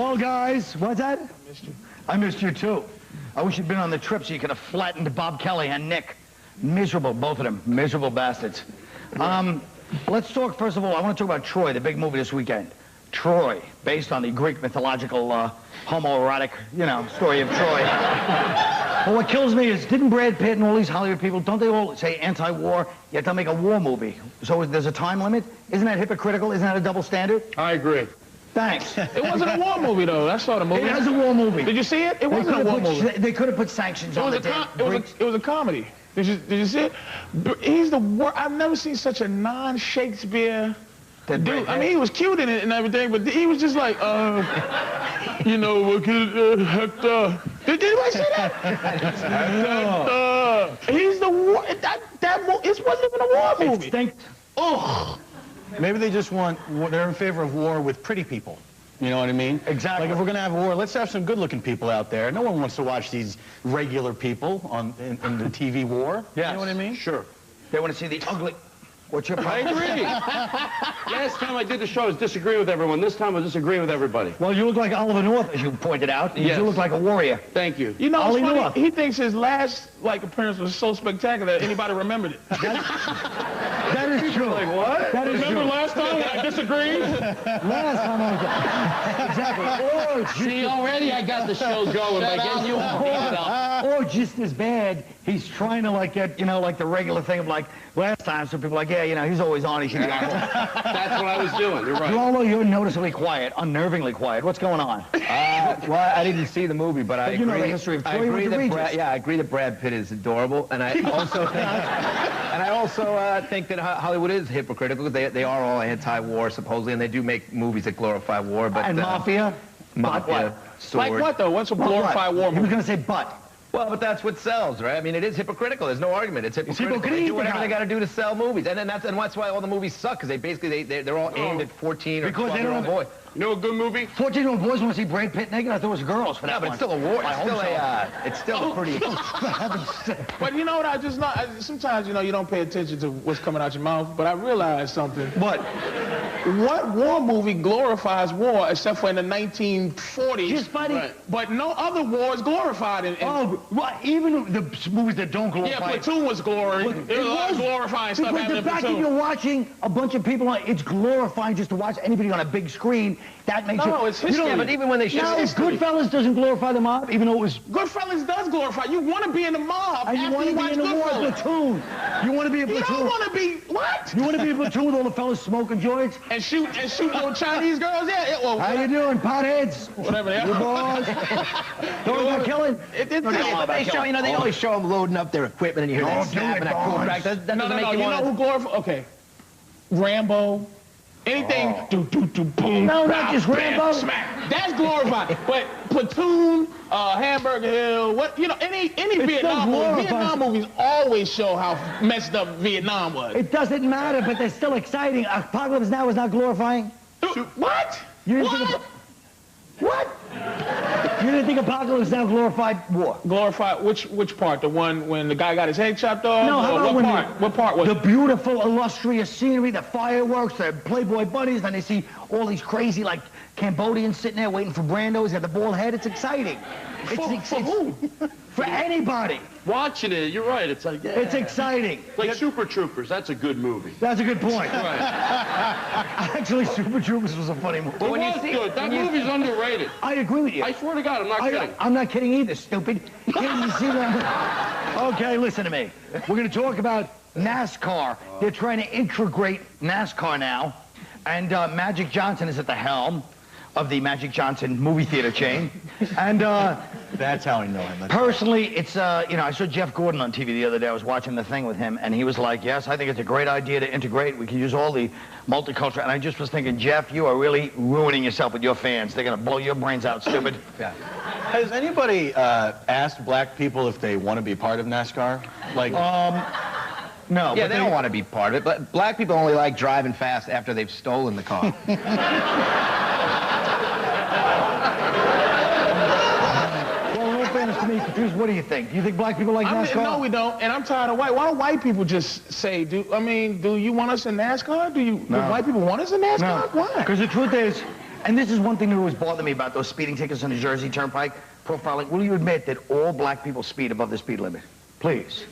Well, guys, what's that? I missed you. I missed you, too. I wish you'd been on the trip so you could have flattened Bob Kelly and Nick. Miserable, both of them. Miserable bastards. Let's talk, first of all, I want to talk about Troy, the big movie this weekend. Troy, based on the Greek mythological homoerotic, story of Troy. Well, what kills me is, didn't Brad Pitt and all these Hollywood people, don't they all say anti-war, yet they'll make a war movie? So there's a time limit? Isn't that hypocritical? Isn't that a double standard? I agree. Thanks. It wasn't a war movie, though. I saw the movie. It is a war movie. Did you see it? It wasn't a war movie. They could have put sanctions on it. It was a comedy. Did you see it? He's the worst. I've never seen such a non-Shakespeare dude. I mean, he was cute in it and everything, but he was just like, Hector. Did anybody see that? Hector. He's the worst. It wasn't even a war movie. Ugh. Maybe they just they're in favor of war with pretty people. You know what I mean? Exactly. Like if we're going to have war, let's have some good-looking people out there. No one wants to watch these regular people in the TV war. Yes. You know what I mean? Sure. They want to see the ugly. What's your problem? I agree. Last time I did the show, I was disagreeing with everyone. This time I disagree with everybody. Well, you look like Oliver North, as you pointed out. Yes. You look like a warrior. Thank you. You know, it's funny, he thinks his last appearance was so spectacular that anybody remembered it. That is true. Like what? That is Remember true. last time I disagreed? Last time I was exactly. Or See, already I got the show going by getting you up. Or just as bad, he's trying to get the regular thing of last time. So people are like, yeah, he's always on. He should be on. That's what I was doing. You're right. Giraldo, you're noticeably quiet, unnervingly quiet. What's going on? Well, I didn't see the movie, but I you know agree. the history of Troy. I agree with the Regis. I agree that Brad Pitt is adorable, and I also think that Hollywood is hypocritical because they are all anti-war supposedly, and they do make movies that glorify war. But And mafia. mafia, sword. Like what, though? What's a glorified war He was movie? going to say but. Well, but that's what sells, right? I mean, it is hypocritical. There's no argument. It's hypocritical. They do whatever they got to do to sell movies, and that's why all the movies suck because they're all aimed at 14 or 12-year-old boys. You know a good movie? 14-year-old boys want to see Brad Pitt naked. I thought it was girls for that No, but one. it's still a war. It's still a pretty. But you know what? I just know. Sometimes you don't pay attention to what's coming out your mouth. But I realized something. What? What war movie glorifies war except for in the 1940s? Just funny. Right. But no other war is glorified in. Oh, well, even the movies that don't glorify. Yeah, Platoon was glory. There was a lot of glorifying stuff happening in Because the fact that Platoon. you're watching a bunch of people, it's glorifying just to watch anybody on a big screen. That makes No, it's history. Yeah, but even when they show Goodfellas doesn't glorify the mob, even though it was. Goodfellas does glorify. You want to be in the mob And you want after to you be watch in the war Goodfellas. platoon. You want to be a You platoon. don't want to be what? You want to be a platoon with all the fellas smoking joints? And shoot little Chinese girls? Yeah. Well, How you doing, potheads? whatever they You are. boys? Don't about killing? They always show them loading up their equipment, and you hear that snapping, that cool crack. That doesn't make you You want know who glorifies? Okay. Rambo. Anything. Boom. No, not just bam, Rambo. Smack. That's glorified. But Platoon, Hamburger Hill, any Vietnam movie. Vietnam movies always show how messed up Vietnam was. It doesn't matter, but they're still exciting. Apocalypse Now is not glorifying. What? You didn't think what? You didn't think Apocalypse Now glorified war? Glorified which part? The one when the guy got his head chopped off? No, how about what part was the it? beautiful, illustrious scenery, the fireworks, the Playboy bunnies, then they see all these crazy, Cambodians sitting there waiting for Brando. He's got the bald head. It's exciting. For who? For anybody. Watching it, you're right. It's like, yeah. It's exciting. Like Super Troopers. That's a good movie. That's a good point. Right. Actually, Super Troopers was a funny movie. It was good. That movie's underrated. I agree with you. I swear to God, I'm not kidding. I'm not kidding either, stupid. Can't you see that? Okay, listen to me. We're going to talk about NASCAR. They're trying to integrate NASCAR now, and Magic Johnson is at the helm of the Magic Johnson movie theater chain. And that's how I know him. Personally, it's, I saw Jeff Gordon on TV the other day. I was watching the thing with him, and he was like, yes, I think it's a great idea to integrate. We can use all the multicultural. And I just was thinking, Jeff, you are really ruining yourself with your fans. They're going to blow your brains out, stupid. Yeah. Has anybody asked black people if they want to be part of NASCAR? No. Yeah, they don't want to be part of it, but black people only like driving fast after they've stolen the car. To me, Patrice, what do you think? Do you think black people like NASCAR? No, we don't. And I'm tired of white. Why don't white people just say, do you want us in NASCAR? Do white people want us in NASCAR? No. Why? Because the truth is, And this is one thing that always bothered me about those speeding tickets on the Jersey Turnpike, profiling. Will you admit that all black people speed above the speed limit? Please.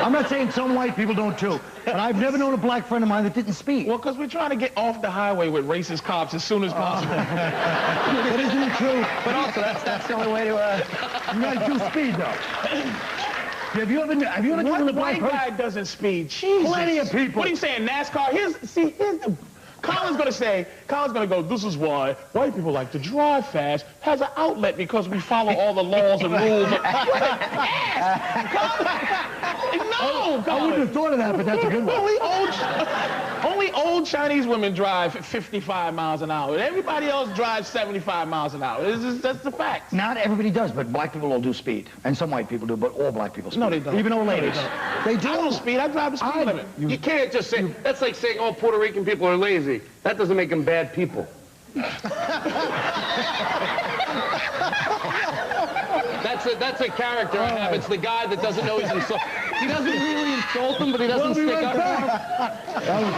I'm not saying some white people don't too, but I've never known a black friend of mine that didn't speed. Well, because we're trying to get off the highway with racist cops as soon as possible. But isn't it true? But also, that's the only way to... You guys do speed, though. Have you ever What white guy doesn't speed? Jesus. Plenty of people. What are you saying, NASCAR? Here's the... Colin's gonna go, this is why white people like to drive fast, has an outlet because we follow all the laws and rules. What an ass! No, Colin. I wouldn't have thought of that, but that's a good one. Only old Chinese women drive 55 miles an hour. Everybody else drives 75 miles an hour. That's the fact. Not everybody does, but black people all do speed. And some white people do, but all black people speed. No, they don't. Even old ladies. They do. I don't speed. I drive the speed limit. You can't just say, that's like saying all Puerto Rican people are lazy. That doesn't make them bad people. That's a character I have. It's the guy that doesn't know he's insulted. He doesn't really insult them, but he doesn't stick up for them. That was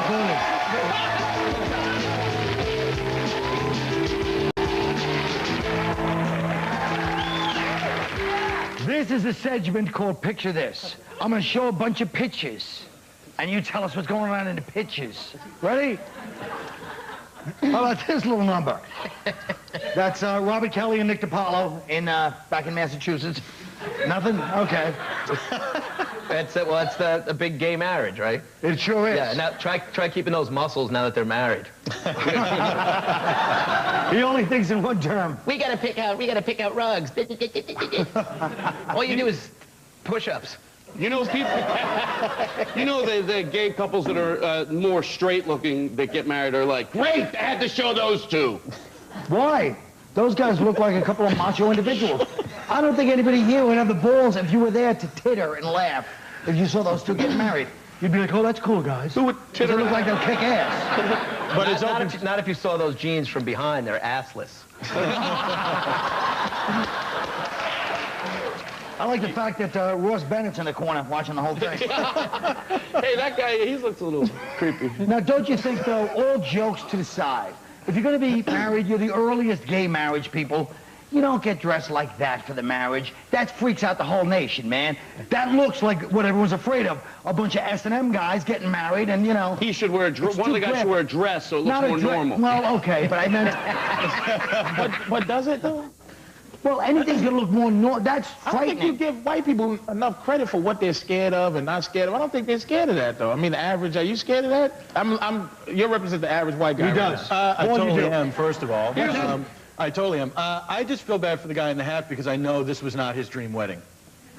funny. This is a segment called Picture This. I'm going to show a bunch of pictures, and you tell us what's going on in the pictures. Ready? How about this little number? That's Robert Kelly and Nick DiPaolo back in Massachusetts. Nothing? Okay. That's the big gay marriage, right? It sure is. Yeah. Now try keeping those muscles now that they're married. He only thinks in one term. We gotta pick out rugs. All you do is push-ups. You know people, you know the gay couples that are more straight looking that get married are like, great, I had to show those two. Why? Those guys look like a couple of macho individuals. I don't think anybody here would have the balls if you were there to titter and laugh if you saw those two get married. You'd be like, oh, that's cool, guys. Who would titter? They look like they'll kick ass. But it's not if you saw those jeans from behind, they're assless. I like the fact that Ross Bennett's in the corner watching the whole thing. Hey, that guy, he looks a little creepy. Now, don't you think, though, all jokes to the side, if you're going to be married, you're the earliest gay marriage people, you don't get dressed like that for the marriage. That freaks out the whole nation, man. That looks like what everyone's afraid of. A bunch of S&M guys getting married and, you know... He should wear a dress. One of the guys should wear a dress so it looks more normal. Well, okay, but I meant... But does it, though? Well, anything's gonna look more normal. That's frightening. I don't think you give white people enough credit for what they're scared of and not scared of. I don't think they're scared of that, though. I mean, the average, are you scared of that? You represent the average white guy. He does. I totally am, first of all. I totally am. I just feel bad for the guy in the hat because I know this was not his dream wedding.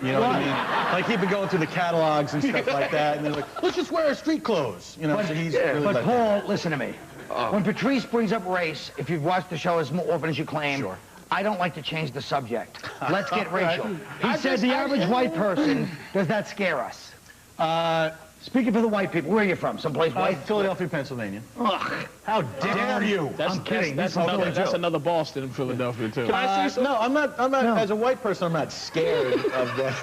You know what I mean? Like, he'd been going through the catalogs and stuff like that, and they're like, let's just wear our street clothes. You know, so he's really But like Paul, listen to me. When Patrice brings up race, if you've watched the show as often as you claim, sure. I don't like to change the subject. Let's get racial. He said the average white person, does that scare us? Speaking for the white people, where are you from? Someplace white? Philadelphia, Pennsylvania. Ugh. How dare you? I'm kidding. That's another Boston in Philadelphia, too. No, I'm not, as a white person, I'm not scared of that.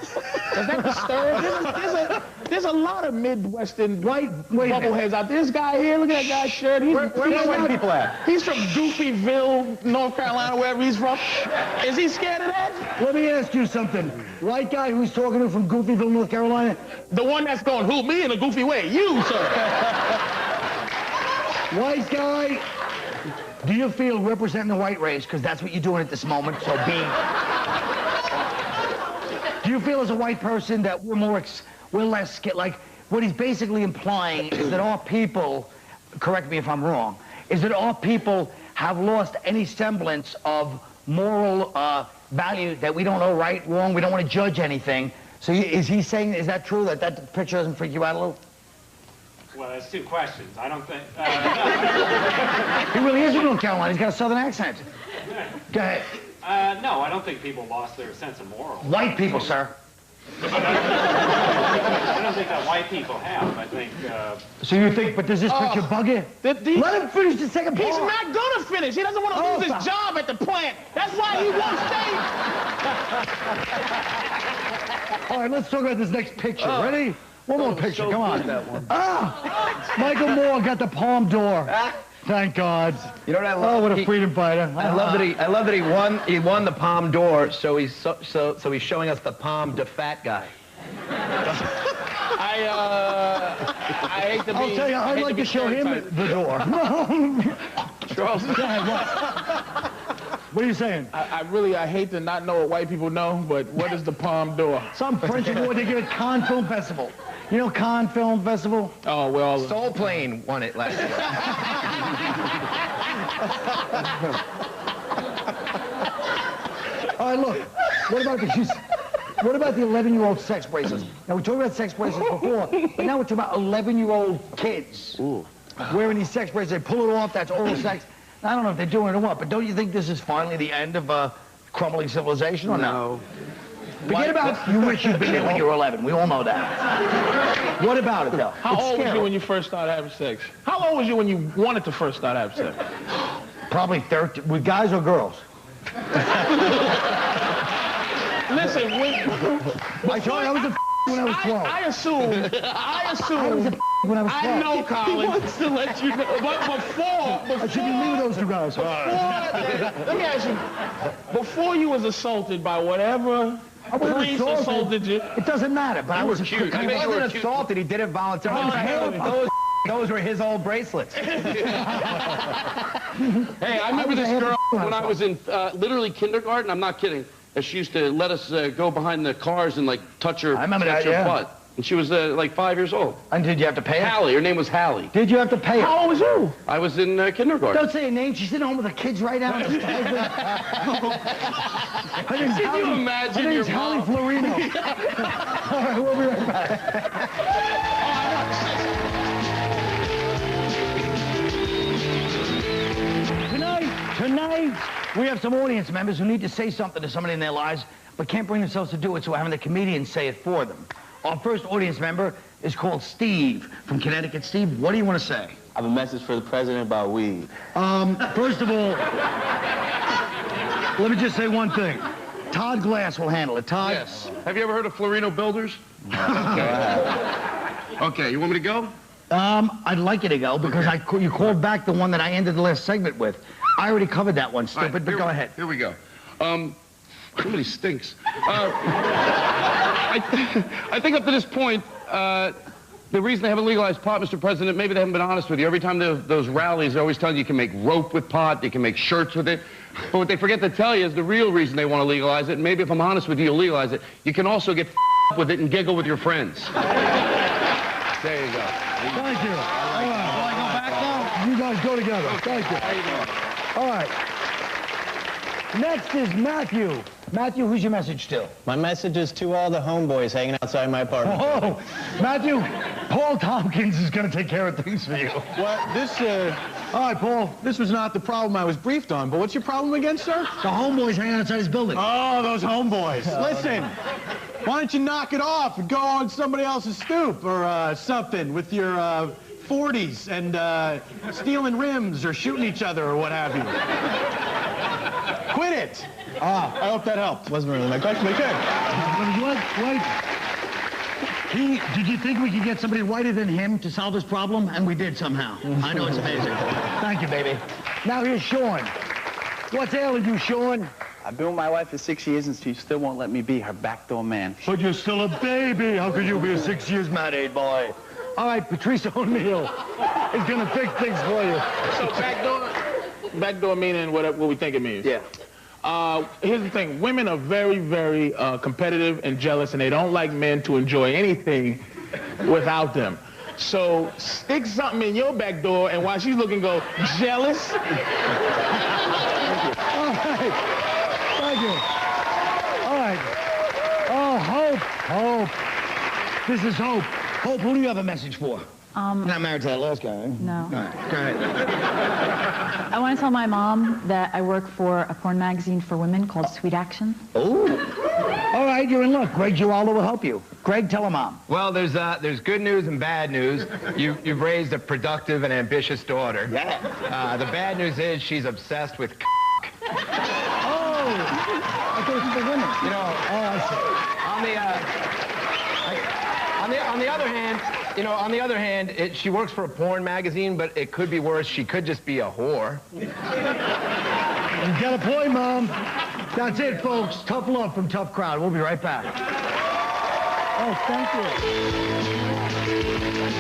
Does that disturb? There's a lot of Midwestern white bubbleheads out there. This guy here, look at that guy's shirt. Where are the white people at? He's from Goofyville, North Carolina, wherever he's from. Is he scared of that? Let me ask you something. White guy who's talking to from Goofyville, North Carolina? The one that's going, who, me, in a goofy way? You, sir. White guy, do you feel representing the white race? Because that's what you're doing at this moment, so be. Do you feel as a white person that we're less scared? Like, what he's basically implying is that our people, correct me if I'm wrong, is that our people have lost any semblance of moral value, that we don't know right, wrong, we don't want to judge anything. So is he saying, is that true, that that picture doesn't freak you out a little? Well, that's two questions. I don't think... He really is from North Carolina. He's got a southern accent. Go ahead. No, I don't think people lost their sense of moral. White people, sir. I don't think that white people have. I think... So you think, but does this picture bug you? Let him finish the second part. He's not going to finish. He doesn't want to lose his job at the plant. That's why he won't stay. All right, let's talk about this next picture. Ready? One more picture, come on. Michael Moore got the Palm d'Or. Thank God. You know what I love? Oh, what a freedom fighter. I love that he won the Palme d'Or, so he's showing us the Palme de Fat guy. I hate to be. I'll tell you, I'd like to show him the door. Charles, What are you saying? I hate to not know what white people know, but what is the Palme d'Or? Some French award they give at Cannes Film Festival. You know Cannes Film Festival? Oh, well. Soul Plane won it last year. All right, look. What about the 11-year-old sex bracelets? Now, we talked about sex bracelets before, but now we're talking about 11-year-old kids wearing these sex bracelets. They pull it off, that's oral sex. I don't know if they're doing it or what, but don't you think this is finally the end of crumbling civilization or no? Forget about you wish you'd been there when you were 11. We all know that. What about it, though? How old was you when you first started having sex? How old was you when you wanted to first start having sex? Probably 13. With guys or girls? Listen, I told you I was a when I was 12. I assume. I was a when I was 12. I know, Colin. He wants to let you know. But before I should be leaving those two guys. Let me ask you, before you was assaulted by whatever priest assaulted you. It doesn't matter, but I was cute. He wasn't assaulted, he did it voluntarily. Those were his old bracelets. Hey, I remember this girl when I was in literally kindergarten. I'm not kidding. She used to let us go behind the cars and like touch her, butt. And she was like 5 years old. And did you have to pay her? Hallie. Her name was Hallie. Did you have to pay her? How old was you? I was in kindergarten. Don't say a name. She's sitting home with her kids right now. Her name's Can you imagine your Hallie mom? Florino. All right, we'll be right back. Tonight, we have some audience members who need to say something to somebody in their lives, but can't bring themselves to do it, so we're having the comedians say it for them. Our first audience member is called Steve from Connecticut. Steve, what do you want to say? I have a message for the president about weed. First of all, let me just say one thing. Todd Glass will handle it. Todd? Yes. Have you ever heard of Florino Builders? Okay, you want me to go? I'd like you to go because you called back the one that I ended the last segment with. I already covered that one, stupid, but go ahead. Here we go. Somebody stinks. I think up to this point, the reason they haven't legalized pot, Mr. President, maybe they haven't been honest with you. Every time those rallies, they're always telling you can make rope with pot, you can make shirts with it. But what they forget to tell you is the real reason they want to legalize it, and maybe if I'm honest with you, you'll legalize it. You can also get with it and giggle with your friends. There you go. Thank you. All right. Will I go back now? You guys go together. Thank you. How you doing? All right. Next is Matthew. Matthew, who's your message to? My message is to all the homeboys hanging outside my apartment. Oh, Matthew, Paul Tompkins is going to take care of things for you. Well, All right, Paul. this was not the problem I was briefed on, but what's your problem again, sir? The homeboys hanging outside his building. Oh, those homeboys. Listen, why don't you knock it off and go on somebody else's stoop or something with your 40s and stealing rims or shooting each other or what have you. Quit it. I hope that helped. Wasn't really my question, but good. Did you think we could get somebody whiter than him to solve this problem? And we did somehow. I know it's amazing. Thank you, baby. Now here's Sean. What's ailing you, Sean? I've been with my wife for 6 years and she still won't let me be her backdoor man. But you're still a baby. How could you be a 6 years married boy? All right, Patrice O'Neill is going to fix things for you. So backdoor meaning what we think it means. Yeah. Here's the thing. Women are very, very competitive and jealous, and they don't like men to enjoy anything without them. So stick something in your back door, and while she's looking, go, jealous? All right. Thank you. All right. Oh, Hope. This is Hope. Hope, who do you have a message for? You're not married to that last guy, right? No. All right, go ahead. I want to tell my mom that I work for a porn magazine for women called Sweet Action. Oh. All right, you're in luck. Greg Giraldo will help you. Greg, tell her mom. Well, there's good news and bad news. You've raised a productive and ambitious daughter. Yeah. The bad news is she's obsessed with Oh. I thought it was the women. You know, Oh, I see. on the other hand, You know, on the other hand, she works for a porn magazine, but it could be worse. She could just be a whore. You got a point, Mom. That's it, folks. Tough love from Tough Crowd. We'll be right back. Oh, thank you.